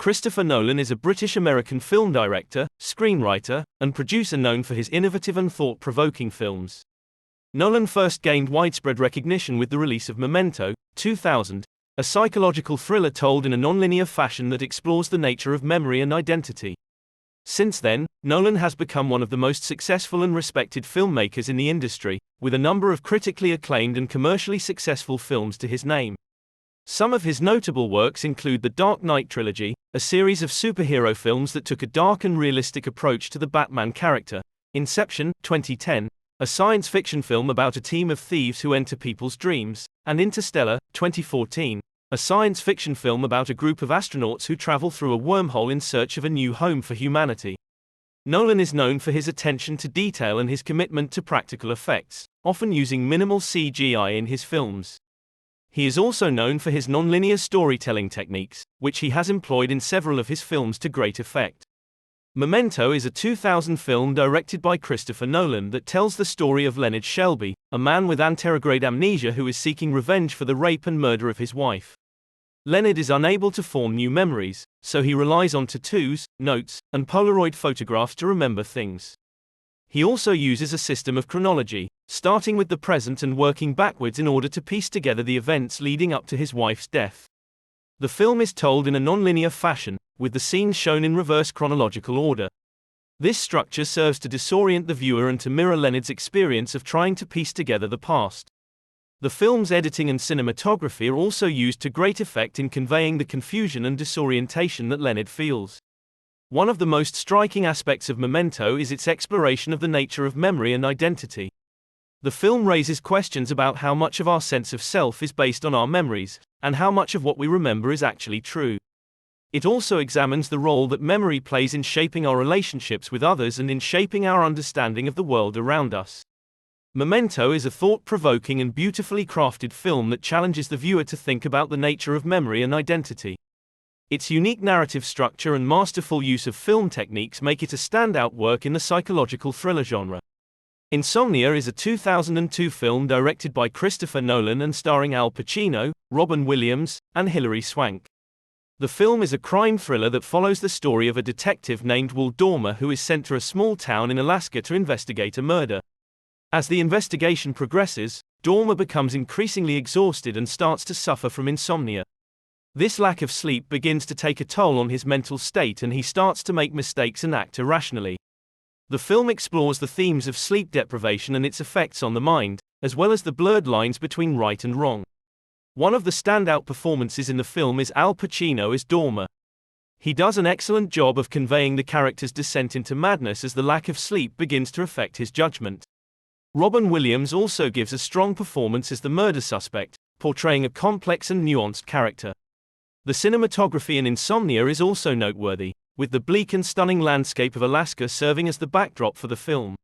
Christopher Nolan is a British-American film director, screenwriter, and producer known for his innovative and thought-provoking films. Nolan first gained widespread recognition with the release of Memento, 2000, a psychological thriller told in a nonlinear fashion that explores the nature of memory and identity. Since then, Nolan has become one of the most successful and respected filmmakers in the industry, with a number of critically acclaimed and commercially successful films to his name. Some of his notable works include the Dark Knight Trilogy, a series of superhero films that took a dark and realistic approach to the Batman character, Inception, 2010, a science fiction film about a team of thieves who enter people's dreams, and Interstellar, 2014, a science fiction film about a group of astronauts who travel through a wormhole in search of a new home for humanity. Nolan is known for his attention to detail and his commitment to practical effects, often using minimal CGI in his films. He is also known for his nonlinear storytelling techniques, which he has employed in several of his films to great effect. Memento is a 2000 film directed by Christopher Nolan that tells the story of Leonard Shelby, a man with anterograde amnesia who is seeking revenge for the rape and murder of his wife. Leonard is unable to form new memories, so he relies on tattoos, notes, and Polaroid photographs to remember things. He also uses a system of chronology, starting with the present and working backwards in order to piece together the events leading up to his wife's death. The film is told in a nonlinear fashion, with the scenes shown in reverse chronological order. This structure serves to disorient the viewer and to mirror Leonard's experience of trying to piece together the past. The film's editing and cinematography are also used to great effect in conveying the confusion and disorientation that Leonard feels. One of the most striking aspects of Memento is its exploration of the nature of memory and identity. The film raises questions about how much of our sense of self is based on our memories, and how much of what we remember is actually true. It also examines the role that memory plays in shaping our relationships with others and in shaping our understanding of the world around us. Memento is a thought-provoking and beautifully crafted film that challenges the viewer to think about the nature of memory and identity. Its unique narrative structure and masterful use of film techniques make it a standout work in the psychological thriller genre. Insomnia is a 2002 film directed by Christopher Nolan and starring Al Pacino, Robin Williams, and Hilary Swank. The film is a crime thriller that follows the story of a detective named Will Dormer who is sent to a small town in Alaska to investigate a murder. As the investigation progresses, Dormer becomes increasingly exhausted and starts to suffer from insomnia. This lack of sleep begins to take a toll on his mental state and he starts to make mistakes and act irrationally. The film explores the themes of sleep deprivation and its effects on the mind, as well as the blurred lines between right and wrong. One of the standout performances in the film is Al Pacino as Dormer. He does an excellent job of conveying the character's descent into madness as the lack of sleep begins to affect his judgment. Robin Williams also gives a strong performance as the murder suspect, portraying a complex and nuanced character. The cinematography in Insomnia is also noteworthy, with the bleak and stunning landscape of Alaska serving as the backdrop for the film.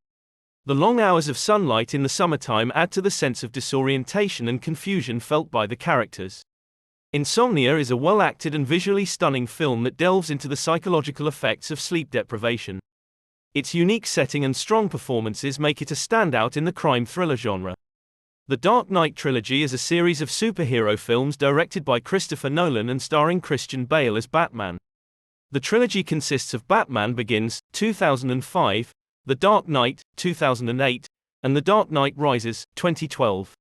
The long hours of sunlight in the summertime add to the sense of disorientation and confusion felt by the characters. Insomnia is a well-acted and visually stunning film that delves into the psychological effects of sleep deprivation. Its unique setting and strong performances make it a standout in the crime thriller genre. The Dark Knight Trilogy is a series of superhero films directed by Christopher Nolan and starring Christian Bale as Batman. The trilogy consists of Batman Begins, 2005, The Dark Knight, 2008, and The Dark Knight Rises, 2012.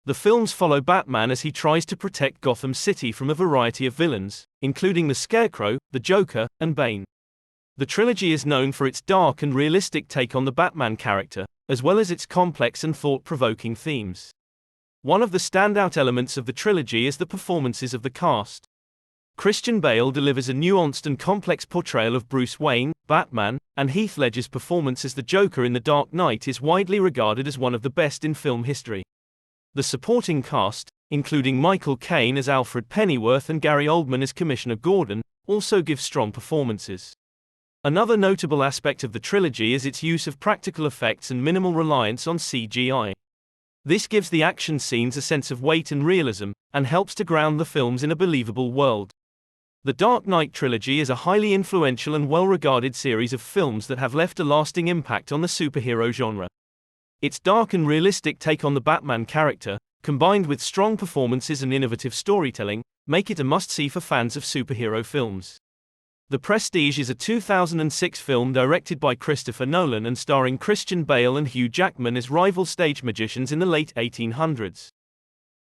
The films follow Batman as he tries to protect Gotham City from a variety of villains, including the Scarecrow, the Joker, and Bane. The trilogy is known for its dark and realistic take on the Batman character, as well as its complex and thought-provoking themes. One of the standout elements of the trilogy is the performances of the cast. Christian Bale delivers a nuanced and complex portrayal of Bruce Wayne, Batman, and Heath Ledger's performance as the Joker in The Dark Knight is widely regarded as one of the best in film history. The supporting cast, including Michael Caine as Alfred Pennyworth and Gary Oldman as Commissioner Gordon, also give strong performances. Another notable aspect of the trilogy is its use of practical effects and minimal reliance on CGI. This gives the action scenes a sense of weight and realism, and helps to ground the films in a believable world. The Dark Knight Trilogy is a highly influential and well-regarded series of films that have left a lasting impact on the superhero genre. Its dark and realistic take on the Batman character, combined with strong performances and innovative storytelling, make it a must-see for fans of superhero films. The Prestige is a 2006 film directed by Christopher Nolan and starring Christian Bale and Hugh Jackman as rival stage magicians in the late 1800s.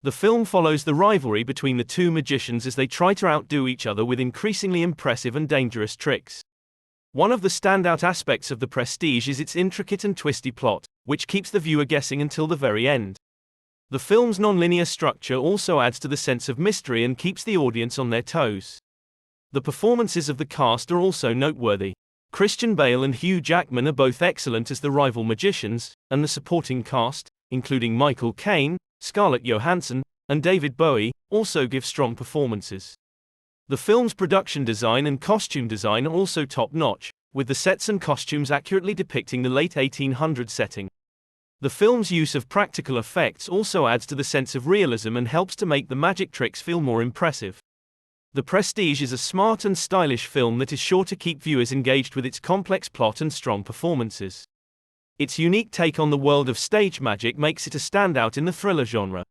The film follows the rivalry between the two magicians as they try to outdo each other with increasingly impressive and dangerous tricks. One of the standout aspects of The Prestige is its intricate and twisty plot, which keeps the viewer guessing until the very end. The film's nonlinear structure also adds to the sense of mystery and keeps the audience on their toes. The performances of the cast are also noteworthy. Christian Bale and Hugh Jackman are both excellent as the rival magicians, and the supporting cast, including Michael Caine, Scarlett Johansson, and David Bowie, also give strong performances. The film's production design and costume design are also top-notch, with the sets and costumes accurately depicting the late 1800s setting. The film's use of practical effects also adds to the sense of realism and helps to make the magic tricks feel more impressive. The Prestige is a smart and stylish film that is sure to keep viewers engaged with its complex plot and strong performances. Its unique take on the world of stage magic makes it a standout in the thriller genre.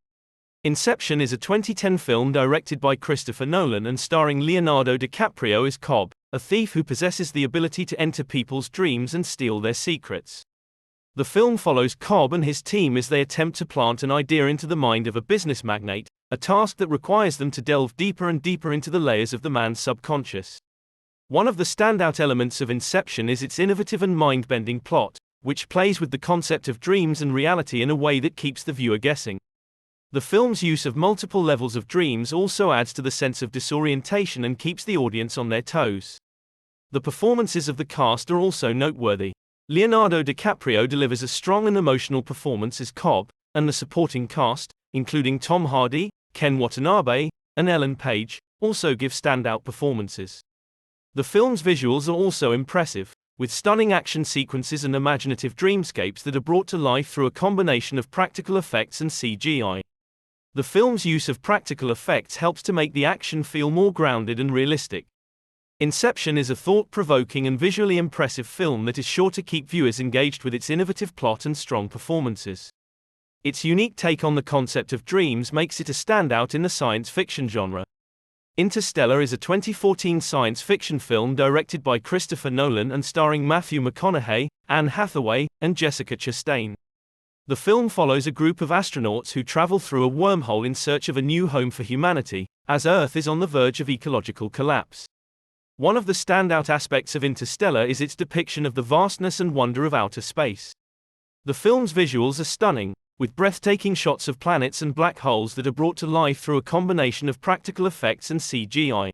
Inception is a 2010 film directed by Christopher Nolan and starring Leonardo DiCaprio as Cobb, a thief who possesses the ability to enter people's dreams and steal their secrets. The film follows Cobb and his team as they attempt to plant an idea into the mind of a business magnate, a task that requires them to delve deeper and deeper into the layers of the man's subconscious. One of the standout elements of Inception is its innovative and mind-bending plot, which plays with the concept of dreams and reality in a way that keeps the viewer guessing. The film's use of multiple levels of dreams also adds to the sense of disorientation and keeps the audience on their toes. The performances of the cast are also noteworthy. Leonardo DiCaprio delivers a strong and emotional performance as Cobb, and the supporting cast, including Tom Hardy, Ken Watanabe, and Ellen Page, also give standout performances. The film's visuals are also impressive, with stunning action sequences and imaginative dreamscapes that are brought to life through a combination of practical effects and CGI. The film's use of practical effects helps to make the action feel more grounded and realistic. Inception is a thought-provoking and visually impressive film that is sure to keep viewers engaged with its innovative plot and strong performances. Its unique take on the concept of dreams makes it a standout in the science fiction genre. Interstellar is a 2014 science fiction film directed by Christopher Nolan and starring Matthew McConaughey, Anne Hathaway, and Jessica Chastain. The film follows a group of astronauts who travel through a wormhole in search of a new home for humanity, as Earth is on the verge of ecological collapse. One of the standout aspects of Interstellar is its depiction of the vastness and wonder of outer space. The film's visuals are stunning, with breathtaking shots of planets and black holes that are brought to life through a combination of practical effects and CGI.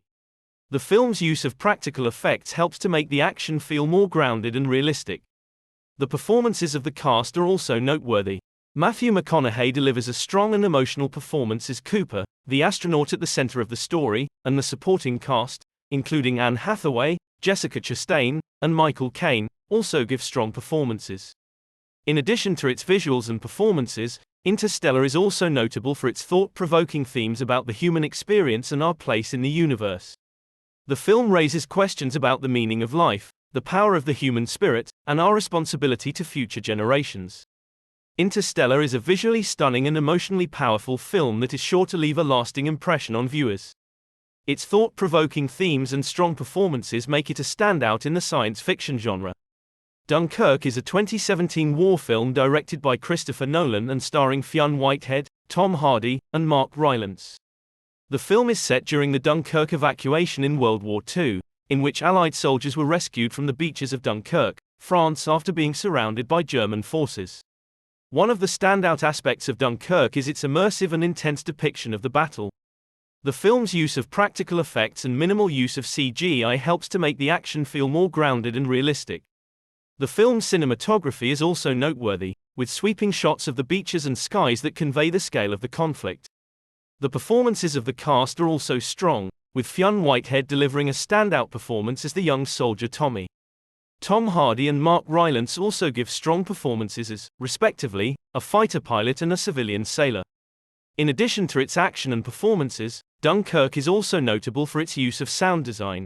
The film's use of practical effects helps to make the action feel more grounded and realistic. The performances of the cast are also noteworthy. Matthew McConaughey delivers a strong and emotional performance as Cooper, the astronaut at the center of the story, and the supporting cast, including Anne Hathaway, Jessica Chastain, and Michael Caine, also give strong performances. In addition to its visuals and performances, Interstellar is also notable for its thought-provoking themes about the human experience and our place in the universe. The film raises questions about the meaning of life, the power of the human spirit, and our responsibility to future generations. Interstellar is a visually stunning and emotionally powerful film that is sure to leave a lasting impression on viewers. Its thought-provoking themes and strong performances make it a standout in the science fiction genre. Dunkirk is a 2017 war film directed by Christopher Nolan and starring Fionn Whitehead, Tom Hardy, and Mark Rylance. The film is set during the Dunkirk evacuation in World War II, in which Allied soldiers were rescued from the beaches of Dunkirk, France after being surrounded by German forces. One of the standout aspects of Dunkirk is its immersive and intense depiction of the battle. The film's use of practical effects and minimal use of CGI helps to make the action feel more grounded and realistic. The film's cinematography is also noteworthy, with sweeping shots of the beaches and skies that convey the scale of the conflict. The performances of the cast are also strong, with Fionn Whitehead delivering a standout performance as the young soldier Tommy. Tom Hardy and Mark Rylance also give strong performances as, respectively, a fighter pilot and a civilian sailor. In addition to its action and performances, Dunkirk is also notable for its use of sound design.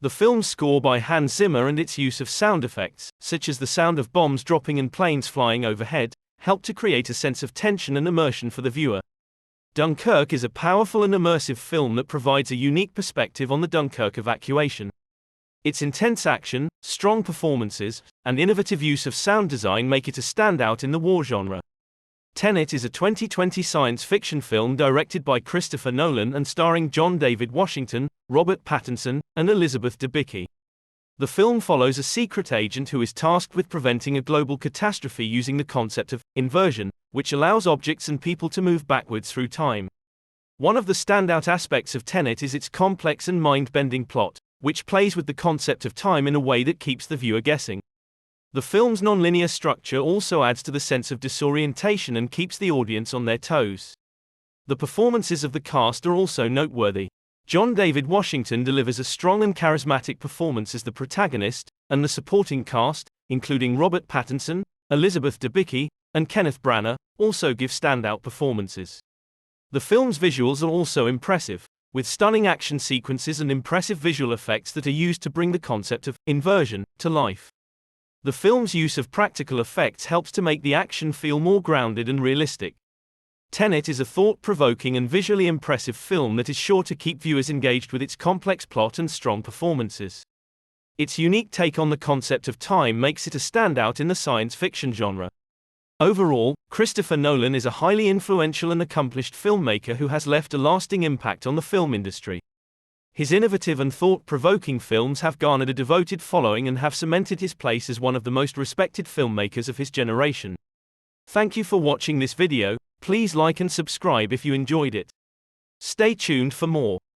The film's score by Hans Zimmer and its use of sound effects, such as the sound of bombs dropping and planes flying overhead, help to create a sense of tension and immersion for the viewer. Dunkirk is a powerful and immersive film that provides a unique perspective on the Dunkirk evacuation. Its intense action, strong performances, and innovative use of sound design make it a standout in the war genre. Tenet is a 2020 science fiction film directed by Christopher Nolan and starring John David Washington, Robert Pattinson, and Elizabeth Debicki. The film follows a secret agent who is tasked with preventing a global catastrophe using the concept of inversion, which allows objects and people to move backwards through time. One of the standout aspects of Tenet is its complex and mind-bending plot, which plays with the concept of time in a way that keeps the viewer guessing. The film's nonlinear structure also adds to the sense of disorientation and keeps the audience on their toes. The performances of the cast are also noteworthy. John David Washington delivers a strong and charismatic performance as the protagonist, and the supporting cast, including Robert Pattinson, Elizabeth Debicki, and Kenneth Branagh, also give standout performances. The film's visuals are also impressive, with stunning action sequences and impressive visual effects that are used to bring the concept of inversion to life. The film's use of practical effects helps to make the action feel more grounded and realistic. Tenet is a thought-provoking and visually impressive film that is sure to keep viewers engaged with its complex plot and strong performances. Its unique take on the concept of time makes it a standout in the science fiction genre. Overall, Christopher Nolan is a highly influential and accomplished filmmaker who has left a lasting impact on the film industry. His innovative and thought-provoking films have garnered a devoted following and have cemented his place as one of the most respected filmmakers of his generation. Thank you for watching this video. Please like and subscribe if you enjoyed it. Stay tuned for more.